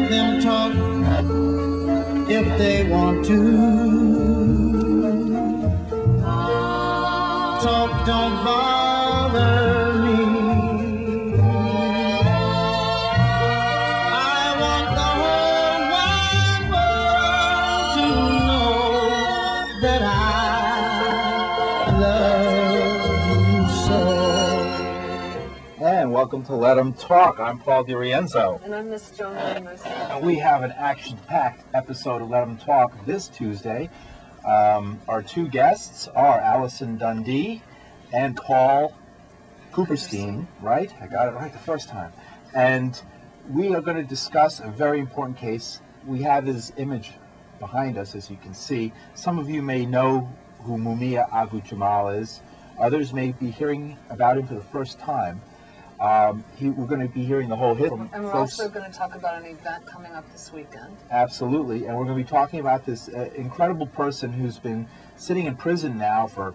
Let them talk if they want to. Talk don't bother me. I want the whole wide world to know that I love you so. And welcome to Let 'em Talk. I'm Paul DeRienzo. And I'm Miss Joanie. And we have an action-packed episode of Let 'em Talk this Tuesday. Our two guests are Alison Dundy and Paul Cooperstein, right? I got it right the first time. And we are going to discuss a very important case. We have his image behind us, as you can see. Some of you may know who Mumia Abu-Jamal is. Others may be hearing about him for the first time. We're going to be hearing the whole history. And we're also going to talk about an event coming up this weekend. Absolutely. And we're going to be talking about this incredible person who's been sitting in prison now for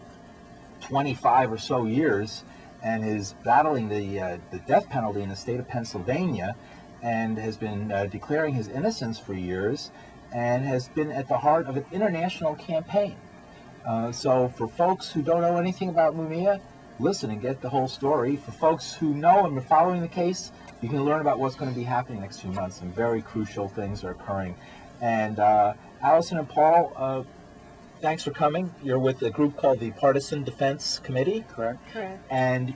25 or so years and is battling the death penalty in the state of Pennsylvania and has been declaring his innocence for years and has been at the heart of an international campaign. So for folks who don't know anything about Mumia, listen and get the whole story. For folks who know and are following the case, you can learn about what's going to be happening next few months. Some very crucial things are occurring. And Alison and Paul, thanks for coming. You're with a group called the Partisan Defense Committee, correct? Correct. And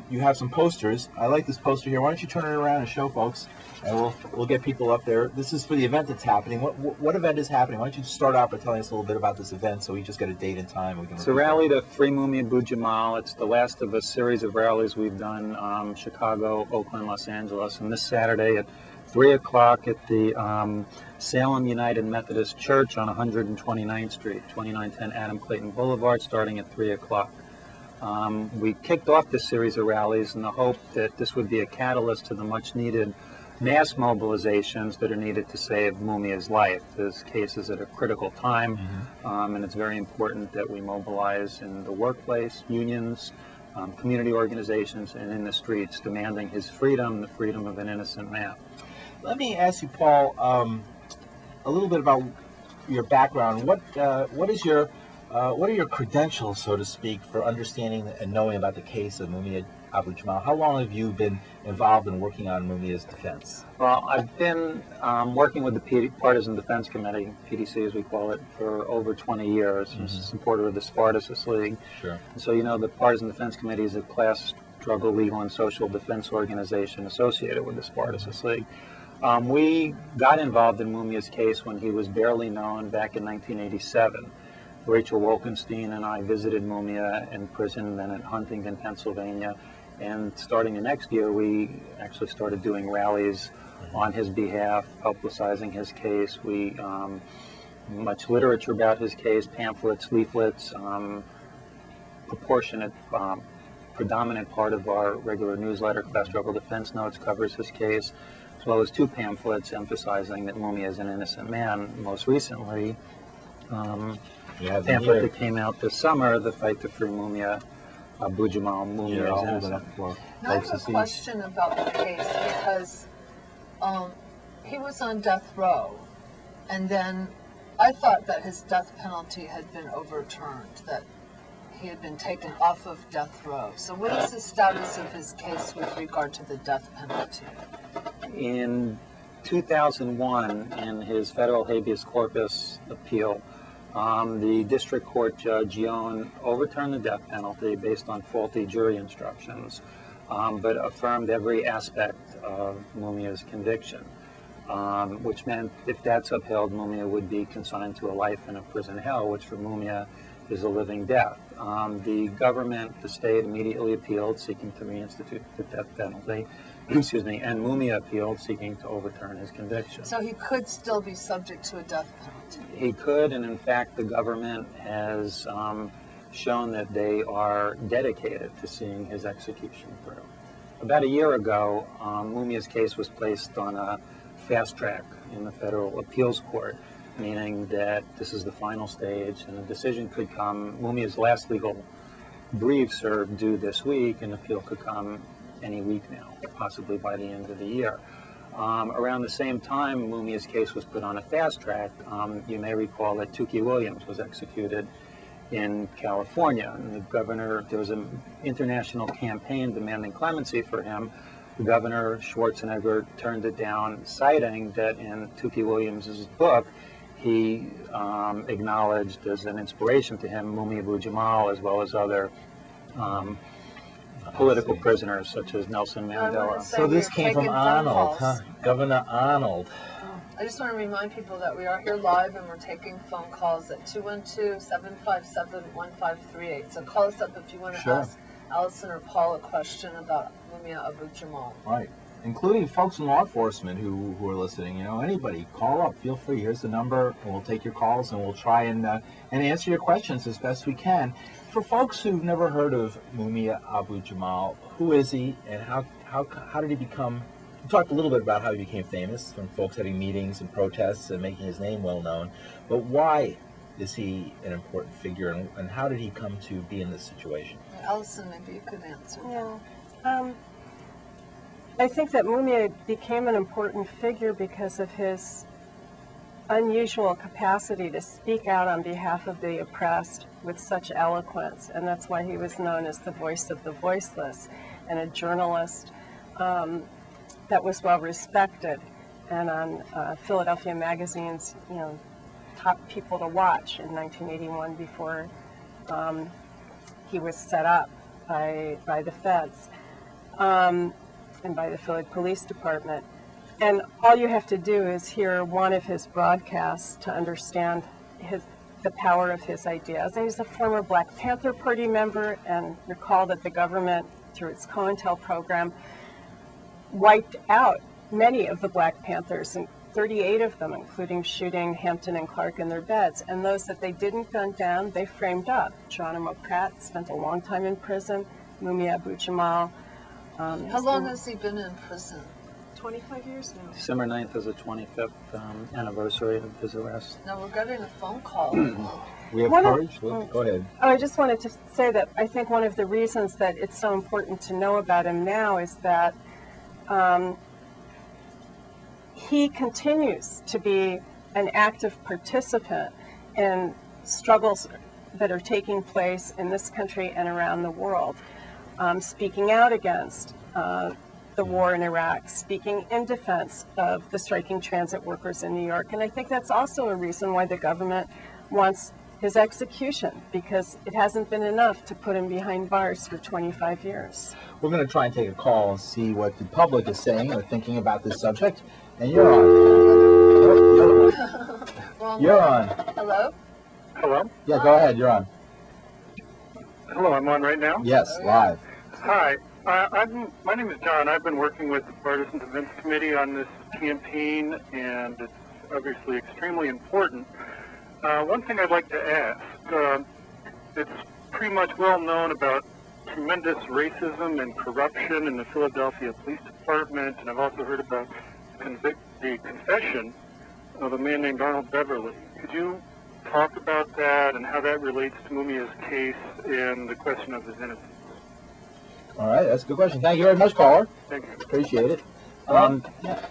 you have some posters. I like this poster here. Why don't you turn it around and show folks, and we'll get people up there. This is for the event that's happening. What event is happening? Why don't you start out by telling us a little bit about this event so we just get a date and time. It's a rally to free Mumia Abu-Jamal. It's the last of a series of rallies we've done, Chicago, Oakland, Los Angeles, and this Saturday at 3 o'clock at the Salem United Methodist Church on 129th Street, 2910 Adam Clayton Boulevard, starting at 3 o'clock. We kicked off this series of rallies in the hope that this would be a catalyst to the much-needed mass mobilizations that are needed to save Mumia's life. This case is at a critical time, and it's very important that we mobilize in the workplace, unions, community organizations, and in the streets, demanding his freedom, the freedom of an innocent man. Let me ask you, Paul, a little bit about your background. What are your credentials, so to speak, for understanding and knowing about the case of Mumia Abu-Jamal? How long have you been involved in working on Mumia's defense? Well, I've been working with the Partisan Defense Committee, PDC as we call it, for over 20 years. I'm a supporter of the Spartacus League. Sure. So you know the Partisan Defense Committee is a class struggle, legal, and social defense organization associated with the Spartacus League. We got involved in Mumia's case when he was barely known back in 1987. Rachel Wolkenstein and I visited Mumia in prison, then at Huntington, Pennsylvania. And starting the next year, we actually started doing rallies on his behalf, publicizing his case. We much literature about his case, pamphlets, leaflets, predominant part of our regular newsletter, Class Struggle Defense Notes, covers his case, as well as two pamphlets emphasizing that Mumia is an innocent man. Most recently, the pamphlet that came out this summer, The Fight to Free Mumia Abu-Jamal, Mumia is innocent. Now I have a question about the case, because he was on death row, and then I thought that his death penalty had been overturned, that he had been taken off of death row. So what is the status of his case with regard to the death penalty? In 2001, in his federal habeas corpus appeal, the district court judge, Joanie, overturned the death penalty based on faulty jury instructions, but affirmed every aspect of Mumia's conviction, which meant if that's upheld, Mumia would be consigned to a life in a prison hell, which for Mumia is a living death. The government, the state, immediately appealed, seeking to reinstitute the death penalty. Excuse me, and Mumia appealed, seeking to overturn his conviction. So he could still be subject to a death penalty? He could, and in fact, the government has shown that they are dedicated to seeing his execution through. About a year ago, Mumia's case was placed on a fast track in the federal appeals court, meaning that this is the final stage and a decision could come. Mumia's last legal briefs are due this week, and appeal could come any week now, possibly by the end of the year. Around the same time, Mumia's case was put on a fast track. You may recall that Tukey Williams was executed in California, and the governor, there was an international campaign demanding clemency for him. The governor, Schwarzenegger, turned it down, citing that in Tukey Williams' book, he acknowledged as an inspiration to him Mumia Abu-Jamal, as well as other political prisoners such as Nelson Mandela. So this came from Arnold, huh? Governor Arnold. I just want to remind people that we are here live and we're taking phone calls at 212-757-1538. So call us up if you want to ask Alison or Paul a question about Mumia Abu-Jamal. Right. Including folks in law enforcement who are listening. You know, anybody, call up. Feel free. Here's the number, and we'll take your calls, and we'll try and answer your questions as best we can. For folks who've never heard of Mumia Abu-Jamal, who is he, and how did he become? We talked a little bit about how he became famous, from folks having meetings and protests and making his name well known. But why is he an important figure, and how did he come to be in this situation? Alison, maybe you could answer. Yeah. I think that Mumia became an important figure because of his unusual capacity to speak out on behalf of the oppressed with such eloquence, and that's why he was known as the voice of the voiceless, and a journalist that was well respected, and on Philadelphia Magazine's, top people to watch in 1981 before he was set up by the feds. And by the Philly Police Department. And all you have to do is hear one of his broadcasts to understand the power of his ideas. And he's a former Black Panther Party member, and recall that the government, through its COINTEL program, wiped out many of the Black Panthers, and 38 of them, including shooting Hampton and Clark in their beds. And those that they didn't gun down, they framed up. Geronimo Pratt spent a long time in prison, Mumia Abu-Jamal. How long has he been in prison? 25 years now. December 9th is the 25th anniversary of his arrest. Now we're getting a phone call. We have courage? Go ahead. I just wanted to say that I think one of the reasons that it's so important to know about him now is that he continues to be an active participant in struggles that are taking place in this country and around the world. Speaking out against the war in Iraq, speaking in defense of the striking transit workers in New York. And I think that's also a reason why the government wants his execution, because it hasn't been enough to put him behind bars for 25 years. We're going to try and take a call and see what the public is saying or thinking about this subject. And you're on. You're on. Hello? Hello? Yeah, go ahead. You're on. Hello, I'm on right now? Yes, live. Hi, my name is John. I've been working with the Partisan Defense Committee on this campaign, and it's obviously extremely important. One thing I'd like to ask, it's pretty much well known about tremendous racism and corruption in the Philadelphia Police Department, and I've also heard about the confession of a man named Arnold Beverly. Could you talk about that and how that relates to Mumia's case and the question of his innocence? All right, that's a good question. Thank you very much, caller. Thank you. Appreciate it. Yeah,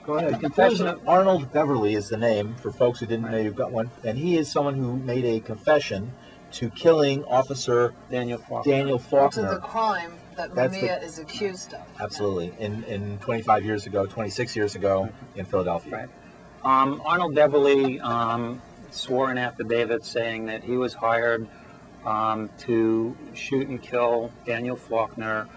go ahead. The confession of Arnold Beverly is the name for folks who didn't know you've got one. And he is someone who made a confession to killing Officer Daniel Faulkner. To the crime that Mumia is accused of. Absolutely. In 26 years ago in Philadelphia. Right. Arnold Beverly swore an affidavit saying that he was hired to shoot and kill Daniel Faulkner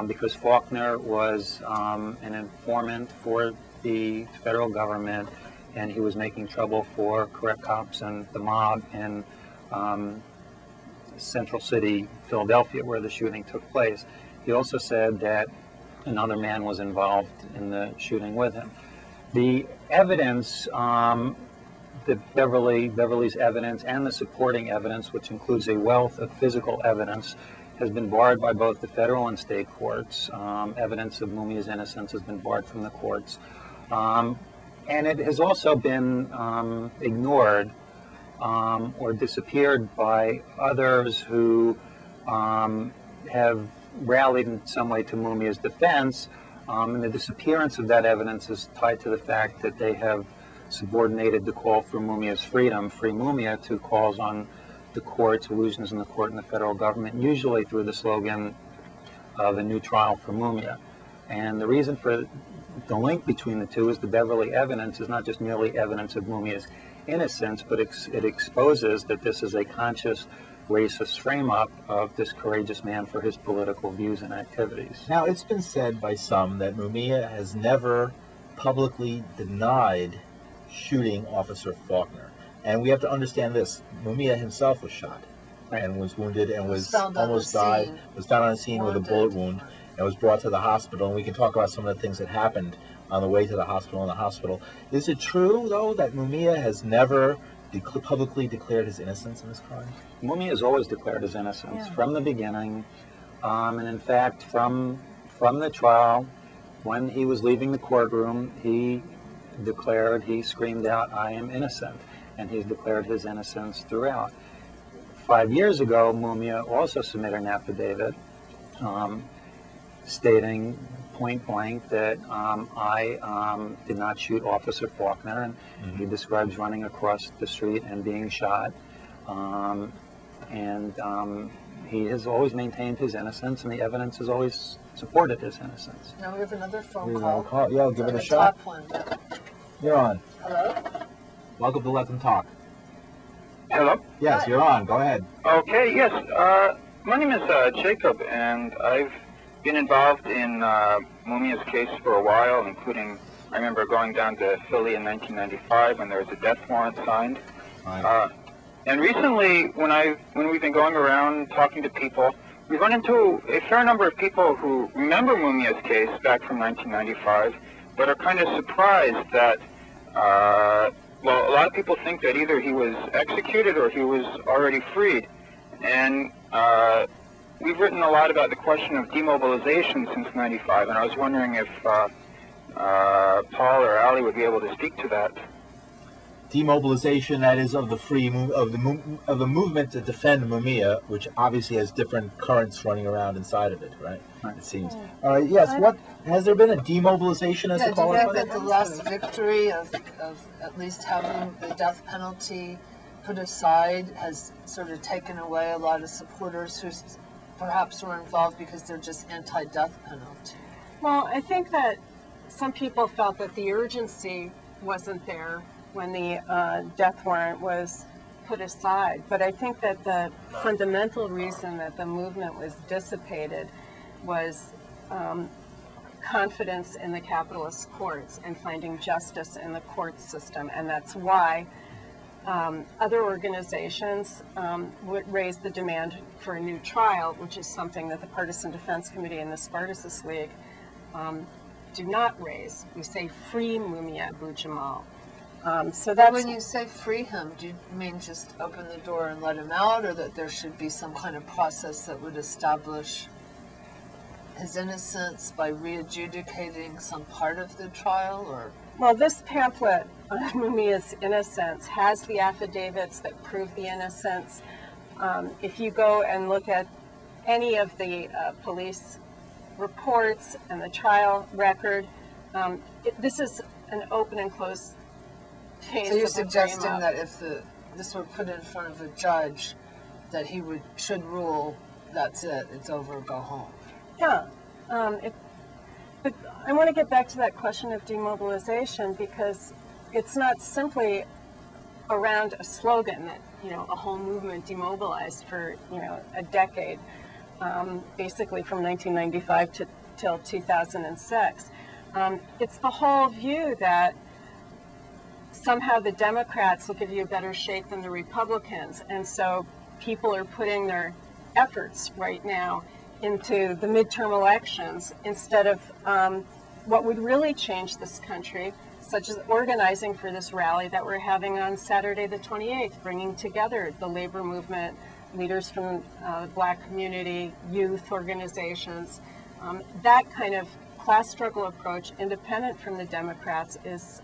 because Faulkner was an informant for the federal government, and he was making trouble for corrupt cops and the mob in Central City, Philadelphia, where the shooting took place. He also said that another man was involved in the shooting with him. The evidence, Beverly's evidence and the supporting evidence, which includes a wealth of physical evidence, has been barred by both the federal and state courts. Evidence of Mumia's innocence has been barred from the courts. And it has also been ignored or disappeared by others who have rallied in some way to Mumia's defense, And the disappearance of that evidence is tied to the fact that they have subordinated the call for Mumia's freedom, Free Mumia, to calls on the courts, illusions in the court and the federal government, usually through the slogan of a new trial for Mumia. And the reason for the link between the two is the Eveleigh evidence is not just merely evidence of Mumia's innocence, but it exposes that this is a conscious racist frame-up of this courageous man for his political views and activities. Now, it's been said by some that Mumia has never publicly denied shooting Officer Faulkner. And we have to understand this. Mumia himself was shot and was wounded and was almost died, was found on the scene with a bullet wound and was brought to the hospital. And we can talk about some of the things that happened on the way to the hospital. In the hospital, is it true, though, that Mumia has never publicly declared his innocence in this crime? Mumia has always declared his innocence from the beginning, and in fact, from the trial, when he was leaving the courtroom, he screamed out, "I am innocent," and he's declared his innocence throughout. 5 years ago, Mumia also submitted an affidavit stating point blank that I did not shoot Officer Faulkner, and he describes running across the street and being shot. He has always maintained his innocence, and the evidence has always supported his innocence. Now we have another phone call. Yeah, give it a shot. Top one. You're on. Hello? Welcome to Let Them Talk. Hello? Yes, you're on. Go ahead. Okay, yes. My name is Jacob, and I've been involved in Mumia's case for a while, including, I remember going down to Philly in 1995 when there was a death warrant signed. And recently, when we've been going around talking to people, we've run into a fair number of people who remember Mumia's case back from 1995, but are kind of surprised that, well, a lot of people think that either he was executed or he was already freed. And we've written a lot about the question of demobilization since '95, and I was wondering if Paul or Ali would be able to speak to that. Demobilization, that is, of the of the movement to defend Mumia, which obviously has different currents running around inside of it, right? It seems. All right. Yes. What has there been a demobilization as a call? Do you think that the last victory of at least having the death penalty put aside has sort of taken away a lot of supporters who perhaps were involved because they're just anti-death penalty? Well, I think that some people felt that the urgency wasn't there when the death warrant was put aside. But I think that the fundamental reason that the movement was dissipated was confidence in the capitalist courts and finding justice in the court system. And that's why other organizations would raise the demand for a new trial, which is something that the Partisan Defense Committee and the Spartacus League do not raise. We say free Mumia Abu-Jamal. So that's when you say free him, do you mean just open the door and let him out, or that there should be some kind of process that would establish his innocence by re-adjudicating some part of the trial? Or well, this pamphlet on Mumia's innocence has the affidavits that prove the innocence. If you go and look at any of the police reports and the trial record, this is an open and closed case. So you're suggesting that if this were put in front of a judge, that he should rule, that's it, it's over, go home? Yeah. But I want to get back to that question of demobilization, because it's not simply around a slogan that, a whole movement demobilized for, a decade, basically from 1995 till 2006. It's the whole view that somehow the Democrats will give you a better shake than the Republicans, and so people are putting their efforts right now into the midterm elections instead of what would really change this country, such as organizing for this rally that we're having on Saturday the 28th, bringing together the labor movement, leaders from the Black community, youth organizations. That kind of class struggle approach, independent from the Democrats, is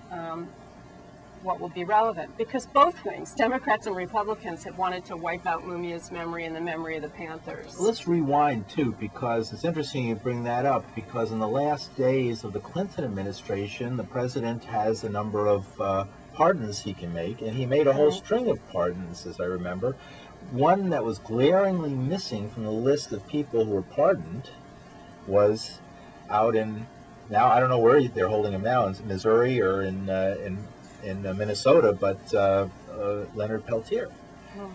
what will be relevant. Because both wings, Democrats and Republicans, have wanted to wipe out Mumia's memory and the memory of the Panthers. Let's rewind, too, because it's interesting you bring that up, because in the last days of the Clinton administration, the president has a number of pardons he can make, and he made a whole string of pardons, as I remember. One that was glaringly missing from the list of people who were pardoned was out in, now I don't know where they're holding him now, in Missouri or in Minnesota, but Leonard Peltier,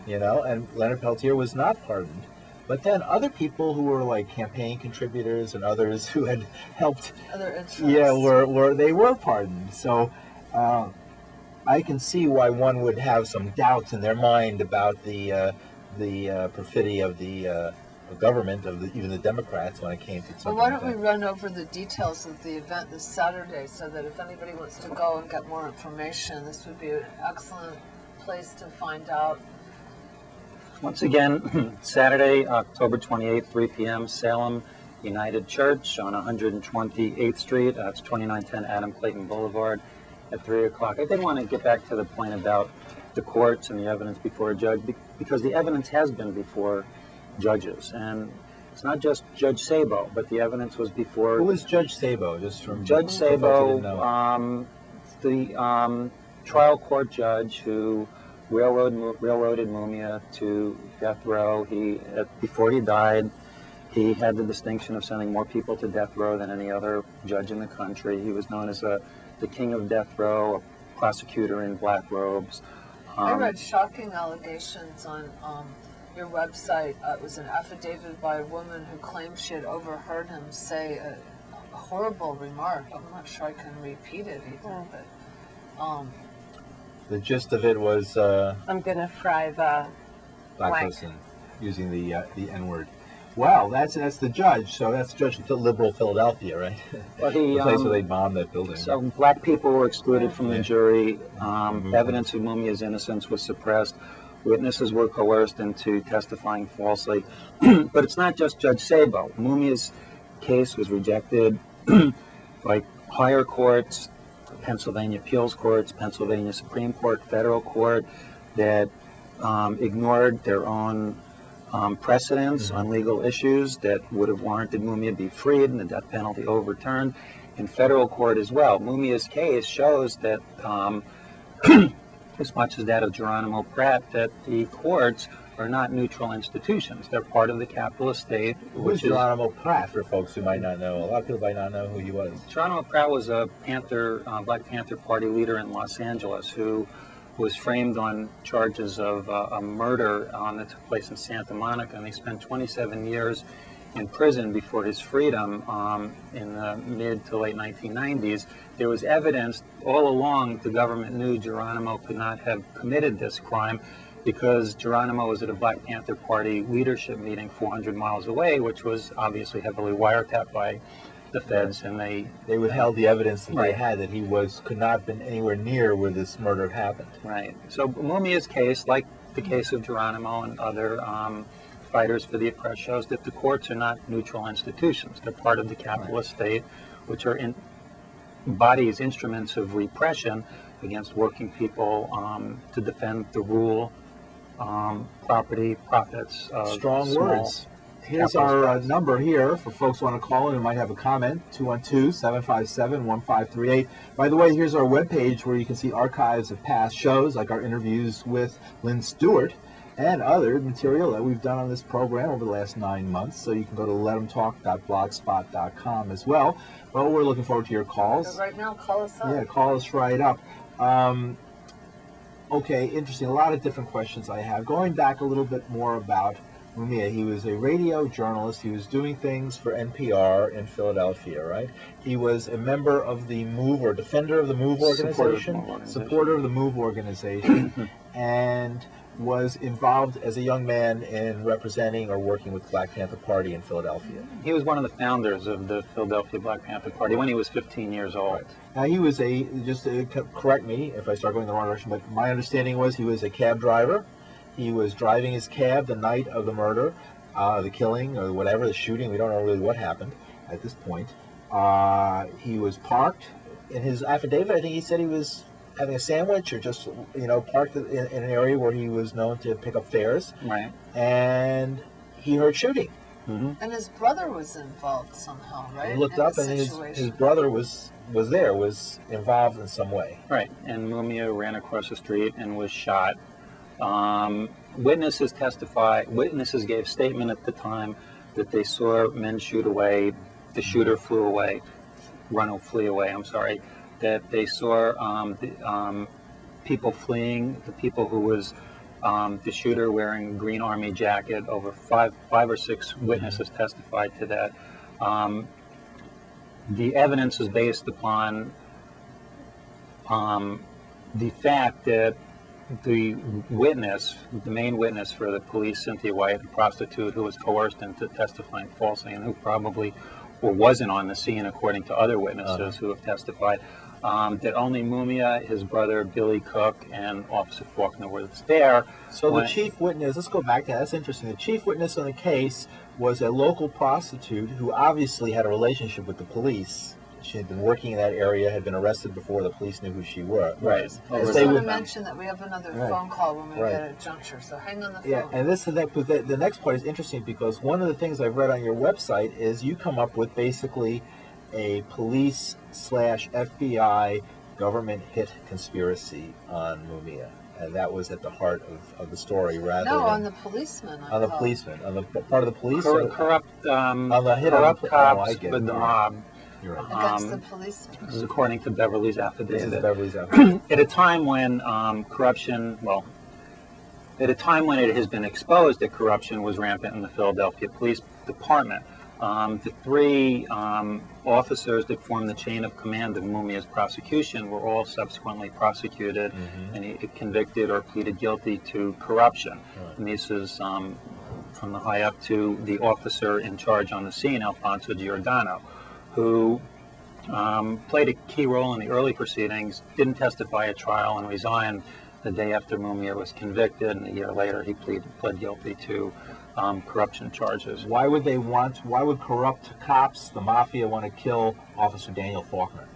you know, and Leonard Peltier was not pardoned. But then other people who were like campaign contributors and others who had helped, Other interests. they were pardoned. So I can see why one would have some doubts in their mind about the perfidy of the government, of even the Democrats, when it came to something. Well, why don't like we run over the details of the event this Saturday, so that if anybody wants to go and get more information, this would be an excellent place to find out. Once again, Saturday, October 28th, 3 p.m., Salem United Church on 128th Street. It's 2910 Adam Clayton Boulevard at 3 o'clock. I did want to get back to the point about the courts and the evidence before a judge, because the evidence has been before judges. And it's not just Judge Sabo, but the evidence was before... Who was Judge Sabo? Just from Judge Sabo, the trial court judge who railroaded Mumia to death row. Before he died, he had the distinction of sending more people to death row than any other judge in the country. He was known as the king of death row, a prosecutor in black robes. I read shocking allegations on your website. It was an affidavit by a woman who claimed she had overheard him say a horrible remark. I'm not sure I can repeat it either, but the gist of it was I'm gonna fry the black person using the N-word. Well, that's the judge. So that's Judge Liberal Philadelphia, right? Well, the place where they bombed that building. So black people were excluded from the jury. Evidence of Mumia's innocence was suppressed. Witnesses were coerced into testifying falsely. But it's not just Judge Sabo. Mumia's case was rejected by higher courts, Pennsylvania appeals courts, Pennsylvania Supreme Court, federal court, that ignored their own precedents on legal issues that would have warranted Mumia be freed and the death penalty overturned. In federal court as well. Mumia's case shows that, as much as that of Geronimo Pratt, that the courts are not neutral institutions. They're part of the capitalist state. Who's Geronimo Pratt, for folks who might not know? A lot of people might not know who he was. Geronimo Pratt was a Black Panther Party leader in Los Angeles who was framed on charges of a murder that took place in Santa Monica, and he spent 27 years in prison before his freedom in the mid to late 1990s. There was evidence all along the government knew Geronimo could not have committed this crime because Geronimo was at a Black Panther Party leadership meeting 400 miles away, which was obviously heavily wiretapped by the feds, and they withheld the evidence that they had that he could not have been anywhere near where this murder happened. Right. So Mumia's case, like the case of Geronimo and other fighters for the oppressed, shows that the courts are not neutral institutions. They're part of the capitalist state, which are bodies, instruments of repression against working people to defend the rule, property, profits. Strong words. Here's our number here for folks who want to call in and might have a comment, 212-757-1538. By the way, here's our webpage where you can see archives of past shows, like our interviews with Lynn Stewart and other material that we've done on this program over the last 9 months. So you can go to letemtalk.blogspot.com as well. Well, we're looking forward to your calls. So right now, call us up. Yeah, call us right up. Okay, interesting. A lot of different questions I have. Going back a little bit more about Mumia, he was a radio journalist. He was doing things for NPR in Philadelphia, right? He was a member of the MOVE, or defender of the MOVE organization, supporter of the MOVE organization, and was involved as a young man in representing or working with the Black Panther Party in Philadelphia. He was one of the founders of the Philadelphia Black Panther Party when he was 15 years old. Right. Now he was just to correct me if I start going the wrong direction, but my understanding was he was a cab driver. He was driving his cab the night of the murder, the killing, or whatever, the shooting. We don't know really what happened at this point. He was parked. In his affidavit, I think he said he was having a sandwich or just, parked in an area where he was known to pick up fares. Right. And he heard shooting. Mm-hmm. And his brother was involved somehow, right? He looked up and his brother was involved in some way. Right. And Mumia ran across the street and was shot. Witnesses gave statement at the time that they saw men shoot away. The shooter flew away. Flee away, I'm sorry. That they saw people fleeing, the people who was the shooter wearing a green army jacket. Over five or six witnesses testified to that. The evidence is based upon the fact that the main witness for the police, Cynthia White, a prostitute who was coerced into testifying falsely and who probably wasn't on the scene, according to other witnesses who have testified, that only Mumia, his brother Billy Cook, and Officer Faulkner were there. So the chief witness, let's go back to that. That's interesting. The chief witness on the case was a local prostitute who obviously had a relationship with the police. She had been working in that area, had been arrested before the police knew who she was. Right. I just want to mention that we have another phone call when we get a juncture, so hang on the phone. Yeah, and the next part is interesting because one of the things I've read on your website is you come up with basically a police/FBI government hit conspiracy on Mumia. And that was at the heart of the story, rather than... No, on the policeman. On the policeman. On the part of the police? Corrupt cops with the mob. Against the policeman. This is according to Beverly's affidavit. This is Beverly's affidavit. At a time when at a time when it has been exposed that corruption was rampant in the Philadelphia Police Department, the three officers that formed the chain of command of Mumia's prosecution were all subsequently prosecuted and convicted or pleaded guilty to corruption. Right. And this is from the high up to the officer in charge on the scene, Alfonso Giordano, who played a key role in the early proceedings, didn't testify at trial, and resigned the day after Mumia was convicted, and a year later he pled guilty to corruption charges. Why would corrupt cops, the mafia, want to kill Officer Daniel Faulkner?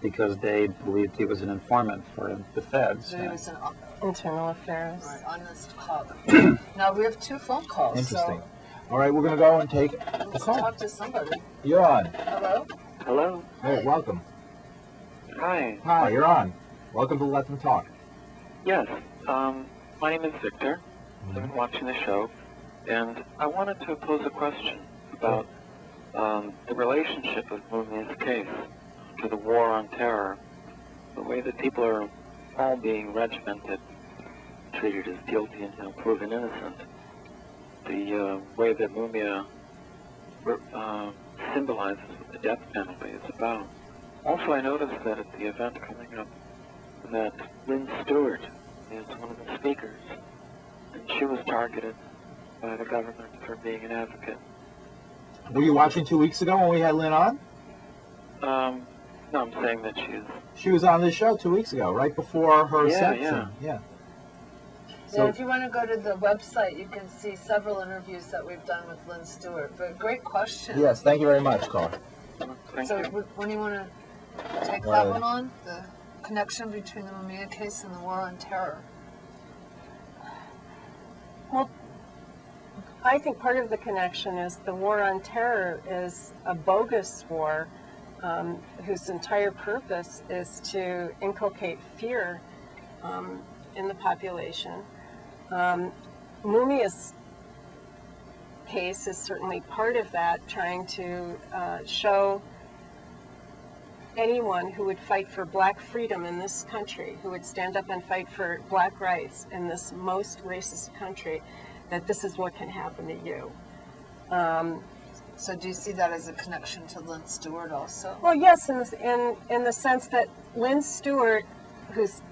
Because they believed he was an informant for the feds. So he was an internal affairs. Right, honest cop. Now we have two phone calls. Interesting. All right, we're going to go and take the call. Talk to somebody. You're on. Hello? Hello? Hey, welcome. Hi. Hi, you're on. Welcome to Let Them Talk. Yes. My name is Victor. I've been watching the show, and I wanted to pose a question about the relationship of Mumia's case to the war on terror, the way that people are all being regimented, treated as guilty and proven innocent, the way that Mumia symbolizes what the death penalty is about. Also, I noticed that at the event coming up, that Lynn Stewart is one of the speakers, and she was targeted by the government for being an advocate. Were you watching 2 weeks ago when we had Lynn on? No, I'm saying that she was on this show 2 weeks ago, right before her sentencing. Yeah. So if you want to go to the website, you can see several interviews that we've done with Lynn Stewart. But great question. Yes, thank you very much, caller. So when do you want to take that one on? The connection between the Mumia case and the war on terror? Well, I think part of the connection is the war on terror is a bogus war whose entire purpose is to inculcate fear in the population. Mumia's case is certainly part of that, trying to show anyone who would fight for black freedom in this country, who would stand up and fight for black rights in this most racist country, that this is what can happen to you. So do you see that as a connection to Lynn Stewart also? Well, yes, in the sense that Lynn Stewart,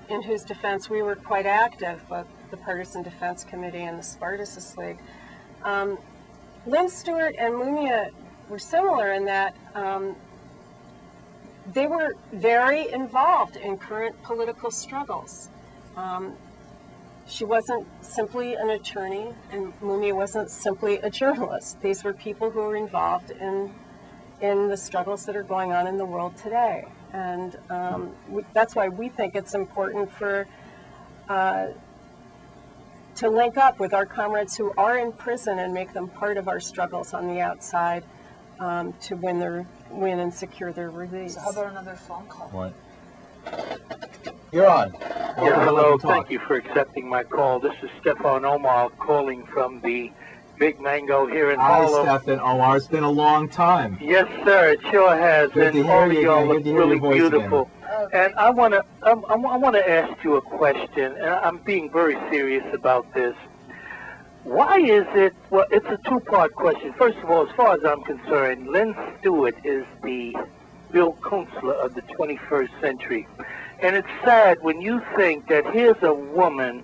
in whose defense we were quite active, both the Partisan Defense Committee and the Spartacus League, Lynn Stewart and Mumia were similar in that they were very involved in current political struggles. She wasn't simply an attorney, and Mumia wasn't simply a journalist. These were people who were involved in in the struggles that are going on in the world today. And that's why we think it's important for to link up with our comrades who are in prison and make them part of our struggles on the outside to win and secure their release. So how about another phone call? What? You're on. Yeah, hello. Thank you for accepting my call. This is Stefan Omar calling from the Big Mango here in Harlem. Hi, Stefan Omar. It's been a long time. Yes, sir. It sure has. Good And to all hear of you y'all again. look Good to hear really your voice beautiful. again. And I want to ask you a question. And I'm being very serious about this. Why is it? Well, it's a two-part question. First of all, as far as I'm concerned, Lynn Stewart is the Bill Kunstler of the 21st century. And it's sad when you think that here's a woman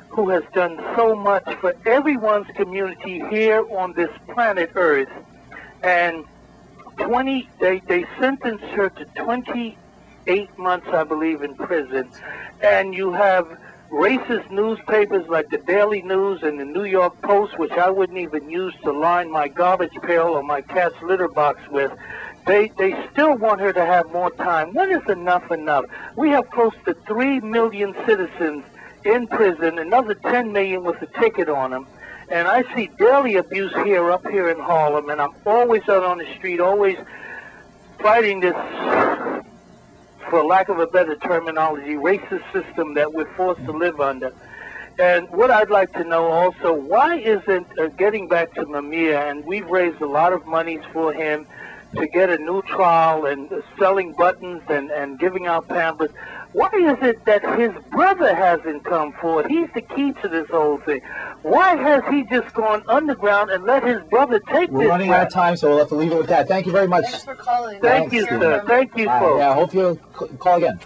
who has done so much for everyone's community here on this planet Earth, and they sentenced her to 28 months, I believe, in prison, and you have racist newspapers like the Daily News and the New York Post, which I wouldn't even use to line my garbage pail or my cat's litter box with. They still want her to have more time. When is enough enough? We have close to 3 million citizens in prison, another 10 million with a ticket on them. And I see daily abuse up here in Harlem, and I'm always out on the street, always fighting this, for lack of a better terminology, racist system that we're forced to live under. And what I'd like to know also, why isn't, getting back to Mumia, and we've raised a lot of monies for him to get a new trial and selling buttons and giving out pamphlets. Why is it that his brother hasn't come forward? He's the key to this whole thing. Why has he just gone underground and let his brother take this? We're running out of time, so we'll have to leave it with that. Thank you very much. Thanks for calling. Thank you, sir. Thank you, folks. Yeah, I hope you'll call again.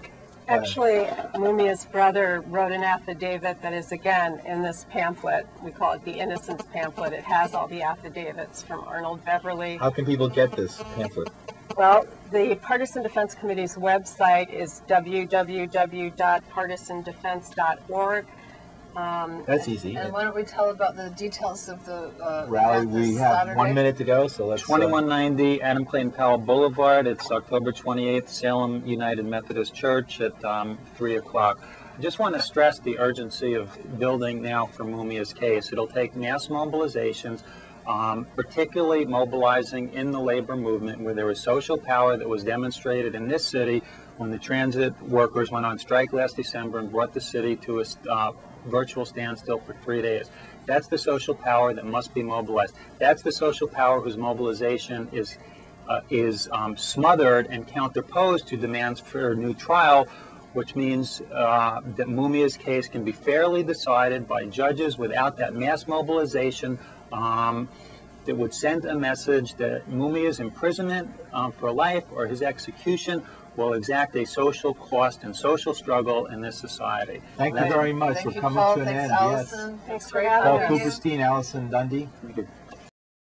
Actually, Mumia's brother wrote an affidavit that is, again, in this pamphlet. We call it the Innocence Pamphlet. It has all the affidavits from Arnold, Eveleigh. How can people get this pamphlet? Well, the Partisan Defense Committee's website is www.partisandefense.org. That's easy. And why don't we tell about the details of the Rally, event this we have Saturday? 1 minute to go, so let's... 2190 Adam Clayton Powell Boulevard. It's October 28th, Salem United Methodist Church at 3 o'clock. I just want to stress the urgency of building now for Mumia's case. It'll take mass mobilizations, particularly mobilizing in the labor movement where there was social power that was demonstrated in this city when the transit workers went on strike last December and brought the city to a virtual standstill for 3 days. That's the social power that must be mobilized. That's the social power whose mobilization is smothered and counterposed to demands for a new trial, which means that Mumia's case can be fairly decided by judges without that mass mobilization that would send a message that Mumia's imprisonment for life or his execution will exact a social cost and social struggle in this society. Thank you very much. Thank We're you, coming Paul. to an Thanks, end. Alison. Thanks Great for having Paul us. having you. Cooperstein, Alison, Dundy.